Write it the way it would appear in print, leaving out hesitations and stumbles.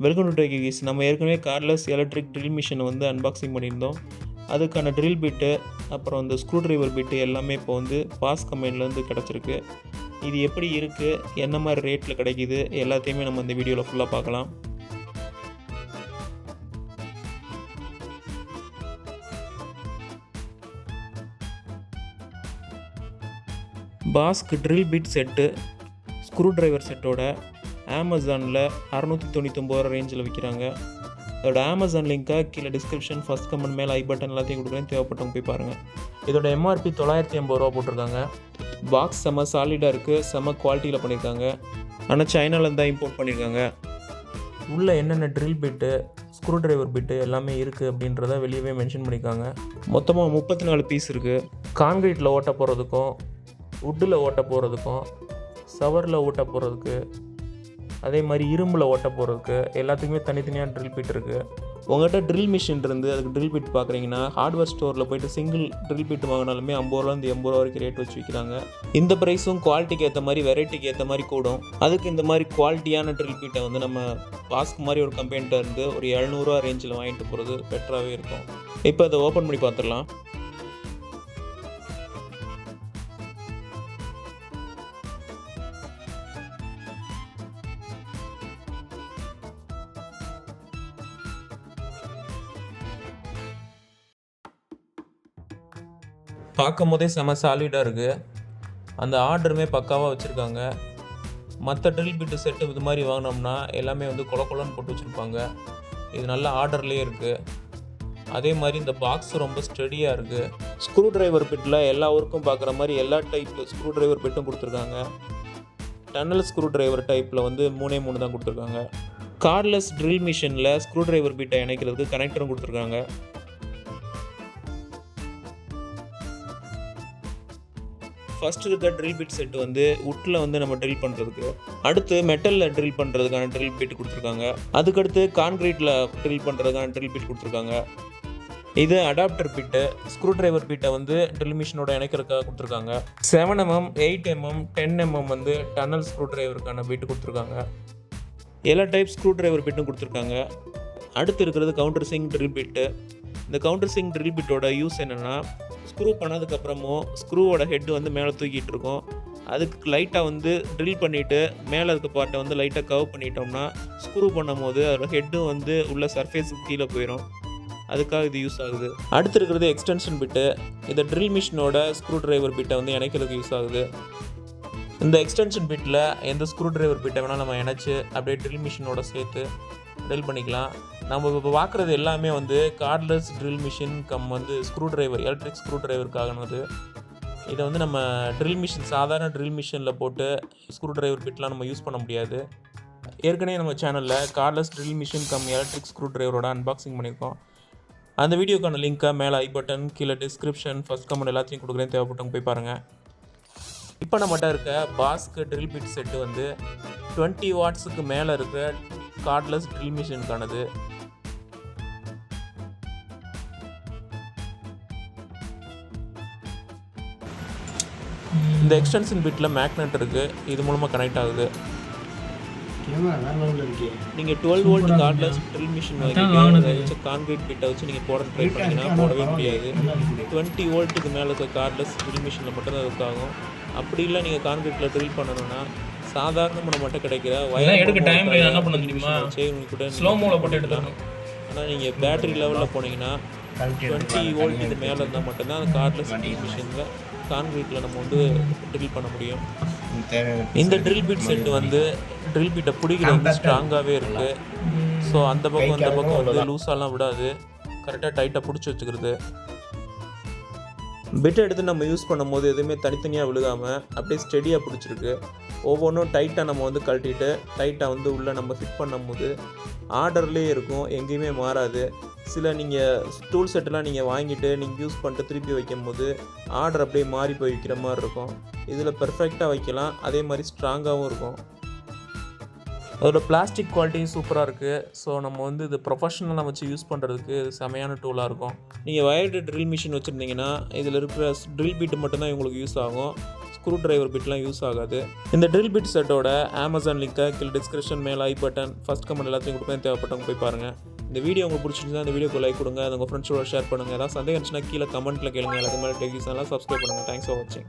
Welcome to tech guys. நம்ம ஏற்கனவே careless electric drill மிஷினை வந்து அன்பாக்சிங் பண்ணியிருந்தோம். அதுக்கான ட்ரில் பிட்டு, அப்புறம் இந்த ஸ்க்ரூ ட்ரைவர் பிட்டு எல்லாமே இப்போ வந்து பாஸ் கம்பெனிலேருந்து கிடச்சிருக்கு. இது எப்படி இருக்குது, என்ன மாதிரி ரேட்டில் கிடைக்கிது, எல்லாத்தையுமே நம்ம இந்த வீடியோவில் ஃபுல்லாக பார்க்கலாம். பாஸ்க்கு drill bit set screwdriver செட்டோட அமேசானில் 699 ரேஞ்சில் விற்கிறாங்க. அதோட அமேசான் லிங்க்கை கீழே டிஸ்கிரிப்ஷன், ஃபஸ்ட் கமெண்ட், மேலே ஐ பட்டன் எல்லாத்தையும் கொடுக்குறேன். தேவைப்பட்டவங்க போய் பாருங்கள். இதோட எம்ஆர்பி 980 ரூபா போட்டிருக்காங்க. பாக்ஸ் செம்ம சாலிடாக இருக்குது, செம்ம குவாலிட்டியில் பண்ணியிருக்காங்க. ஆனால் சைனாலேருந்து தான் இம்போர்ட் பண்ணியிருக்காங்க. உள்ளே என்னென்ன ட்ரில் பிட்டு, ஸ்க்ரூ ட்ரைவர் பிட்டு எல்லாமே இருக்குது அப்படின்றத வெளியவே மென்ஷன் பண்ணியிருக்காங்க. மொத்தமாக 34 பீஸ் இருக்குது. கான்கிரீட்டில் ஓட்ட போகிறதுக்கும், வுட்டில் ஓட்ட போகிறதுக்கும், சவரில் ஓட்ட போகிறதுக்கு, அதே மாதிரி இரும்பில் ஓட்ட போகிறதுக்கு எல்லாத்துக்குமே தனித்தனியாக ட்ரில் பிட் இருக்குது. உங்கள்கிட்ட ட்ரில் மிஷின் இருந்து அதுக்கு ட்ரில் பிட் பார்க்குறீங்கன்னா ஹார்ட்வேர் ஸ்டோரில் போய்ட்டு சிங்கிள் ட்ரில் பிட் வாங்கினாலுமே 50 ரூபாலேருந்து 80 ரூபா வரைக்கும் ரேட் வச்சு விற்கிறாங்க. இந்த ப்ரைஸும் குவாலிட்டிக்கு ஏற்ற மாதிரி, வெரைட்டிக்கு ஏற்ற மாதிரி கூடும். அதுக்கு இந்த மாதிரி குவாலிட்டியான ட்ரில் பிட்டை வந்து நம்ம பாஸ்க் மாதிரி ஒரு கம்பெனிட்ட இருந்து ஒரு 700 ரூபா ரேஞ்சில் வாங்கிட்டு போகிறது பெட்டராகவே இருக்கும். இப்போ அதை ஓப்பன் பண்ணி பார்த்துடலாம். பார்க்கும் போதே செம சாலிடாக இருக்குது. அந்த ஆர்டருமே பக்காவாக வச்சுருக்காங்க. மற்ற ட்ரில் பிட்டு செட்டு இது மாதிரி வாங்கினோம்னா எல்லாமே வந்து கொலன்னு போட்டு வச்சுருப்பாங்க. இது நல்ல ஆர்டர்லேயே இருக்குது. அதே மாதிரி இந்த பாக்ஸ் ரொம்ப ஸ்டடியாக இருக்குது. ஸ்க்ரூ ட்ரைவர் பிட்டில் எல்லா ஒர்க்கும் பார்க்குற மாதிரி எல்லா டைப் ஸ்க்ரூ ட்ரைவர் பிட்டும் கொடுத்துருக்காங்க. டன்னல் ஸ்க்ரூ ட்ரைவர் டைப்பில் வந்து 3 தான் கொடுத்துருக்காங்க. கார்ட்லெஸ் ட்ரில் மிஷினில் ஸ்க்ரூ ட்ரைவர் பிட்டை இணைக்கிறதுக்கு கனெக்டரும் கொடுத்துருக்காங்க. ஃபஸ்ட்டு இருக்க ட்ரில் பிட் செட்டு வந்து வுட்டில் வந்து நம்ம ட்ரில் பண்ணுறதுக்கு, அடுத்து மெட்டலில் ட்ரில் பண்ணுறதுக்கான ட்ரில் பிட் கொடுத்துருக்காங்க. அதுக்கடுத்து கான்கிரீட்டில் ட்ரில் பண்ணுறதுக்கான ட்ரில் பிட் கொடுத்துருக்காங்க. இது அடாப்டர் பிட்டு, ஸ்க்ரூ ட்ரைவர் பிட்டை வந்து ட்ரில் மிஷினோட இணைக்கிறதுக்காக கொடுத்துருக்காங்க. 7mm, 8mm, 10mm வந்து டன்னல் ஸ்க்ரூ ட்ரைவருக்கான பிட்டு கொடுத்துருக்காங்க. எல்லா டைப் ஸ்க்ரூ ட்ரைவர் பிட்டும் கொடுத்துருக்காங்க. அடுத்து இருக்கிறது கவுண்டர் சிங் ட்ரில் பிட்டு. இந்த கவுண்டர் சிங் ட்ரில் பிட்டோட யூஸ் என்னென்னா, ஸ்க்ரூ பண்ணதுக்கப்புறமும் ஸ்க்ரூவோட ஹெட்டு வந்து மேலே தூக்கிட்டு இருக்கும். அதுக்கு லைட்டாக வந்து ட்ரில் பண்ணிவிட்டு மேலே இருக்க பார்ட்டை வந்து லைட்டாக கவர் பண்ணிட்டோம்னா ஸ்க்ரூ பண்ணும் போது அதோட ஹெட்டும் வந்து உள்ள சர்ஃபேஸுக்கு கீழே போயிடும். அதுக்காக இது யூஸ் ஆகுது. அடுத்து இருக்கிறது எக்ஸ்டென்ஷன் பிட்டு. இந்த ட்ரில் மிஷினோட ஸ்க்ரூ ட்ரைவர் பிட்டை வந்து இணைக்கிறதுக்கு யூஸ் ஆகுது. இந்த எக்ஸ்டென்ஷன் பிட்டில் எந்த ஸ்க்ரூ ட்ரைவர் பிட்டை வேணால் நம்ம இணைச்சி அப்படியே ட்ரில் மிஷினோட சேர்த்து ட்ரில் பண்ணிக்கலாம். நம்ம இப்போ பார்க்குறது எல்லாமே வந்து கார்ட்லெஸ் ட்ரில் மிஷின் வந்து ஸ்க்ரூ ட்ரைவர், எலக்ட்ரிக் ஸ்க்ரூ ட்ரைவருக்கானது. இதை வந்து நம்ம ட்ரில் மிஷின், சாதாரண ட்ரில் மிஷினில் போட்டு ஸ்க்ரூ ட்ரைவர் பிட்லாம் நம்ம யூஸ் பண்ண முடியாது. ஏற்கனவே நம்ம சேனலில் cordless drill machine electric screw ட்ரைவரோட அன்பாக்சிங் பண்ணியிருக்கோம். அந்த வீடியோக்கான லிங்க்கை மேலே ஐ பட்டன், கீழே டிஸ்கிரிப்ஷன், ஃபஸ்ட் கமெண்ட் எல்லாத்தையும் கொடுக்குறேன். தேவைப்பட்டவங்க போய் பாருங்கள். இப்போ நம்மகிட்ட இருக்க பாஸ்க்கு ட்ரில் பிட் செட்டு வந்து 20 வாட்ஸுக்கு மேலே இருக்கிற கார்ட்லெஸ் ட்ரில் மிஷினுக்கானது. இந்த எக்ஸ்டென்ஷன் பிட்டில் மேக்னெட் இருக்குது. இது மூலமாக கனெக்ட் ஆகுது. நீங்கள் 12 வோல்ட் கார்ட்லெஸ் ட்ரில் மிஷின் வச்சு கான்கிரீட் பிட்டை வச்சு நீங்கள் போட ட்ரை பண்ணிங்கன்னா போடவே முடியாது. 20 வோல்ட்டுக்கு மேலே இருக்க கார்ட்லெஸ் ட்ரில் மிஷினில் மட்டும்தான் இதுக்காகும். அப்படி இல்லை, நீங்கள் கான்கிரீட்டில் ட்ரில் பண்ணணும்னா சாதாரணமாக மட்டும் கிடைக்கிற ஆனால் நீங்கள் பேட்டரி லெவலில் போனீங்கன்னா 20 வோல்ட்டுக்கு மேலே இருந்தால் மட்டும்தான் அந்த கார்ட்லெஸ் ட்ரில் மிஷினில் கான்கிரீட்டில் நம்ம வந்து ட்ரில் பண்ண முடியும். இந்த ட்ரில் பிட் செட்டு வந்து ட்ரில் பிட்டை பிடிக்கிறது வந்து ஸ்ட்ராங்காகவே இருக்குது. ஸோ அந்த பக்கம் இந்த பக்கம் வந்து லூஸாலாம் விடாது, கரெக்டாக டைட்டாக பிடிச்சி வச்சுக்கிறது. பிட்டை எடுத்து நம்ம யூஸ் பண்ணும்போது எதுவுமே தனித்தனியாக விழுகாமல் அப்படியே ஸ்டெடியாக பிடிச்சிருக்கு. ஒவ்வொன்றும் டைட்டாக நம்ம வந்து கழட்டிட்டு டைட்டாக வந்து உள்ளே நம்ம ஃபிட் பண்ணும்போது ஆர்டர்லேயே இருக்கும், எங்கேயுமே மாறாது. சில நீங்கள் டூல் செட்டெல்லாம் நீங்கள் வாங்கிட்டு நீங்கள் யூஸ் பண்ணிட்டு திருப்பி வைக்கும் போது ஆர்டர் அப்படியே மாறி போய் வைக்கிற மாதிரி இருக்கும். இதில் பெர்ஃபெக்டாக வைக்கலாம், அதே மாதிரி ஸ்ட்ராங்காகவும் இருக்கும். அதோட பிளாஸ்டிக் குவாலிட்டியும் சூப்பராக இருக்குது. ஸோ நம்ம வந்து இது ப்ரொஃபஷனலாக வச்சு யூஸ் பண்ணுறதுக்கு இது செமையான டூலாக இருக்கும். நீங்கள் வயர்டு ட்ரில் மிஷின் வச்சுருந்தீங்கன்னா இதில் இருக்கிற ட்ரில் பிட்டு மட்டும்தான் உங்களுக்கு யூஸ் ஆகும். ஸ்க்ரூ டிரைவர் பிட்லாம் யூஸ் ஆகாது. இந்த ட்ரில் பிட் செட்டோட அமேசான் லிங்கை கீழே டிஸ்கிரிப்ஷன் மேலே ஐ பட்டன் ஃபஸ்ட் கமெண்ட் எல்லாத்தையும் கொடுப்பேன். தேவைப்பட்டவங்க போய் பாருங்கள். இந்த வீடியோ உங்களுக்கு பிடிச்சிருந்தா இந்த வீடியோக்கு லைக் கொடுங்க. அது உங்கள் ஃப்ரெண்ட்ஸோட ஷேர் பண்ணுங்கள். ஏதாவது சந்தேகம் இருந்துச்சுன்னா கீழே கமெண்ட்டில் கேளுங்க. எல்லாத்துக்கு மேலே டெலிவிஷன்லாம் சப்ஸ்கிரைப் பண்ணுங்கள். தேங்க்ஸ் ஃபார் வாட்சிங்.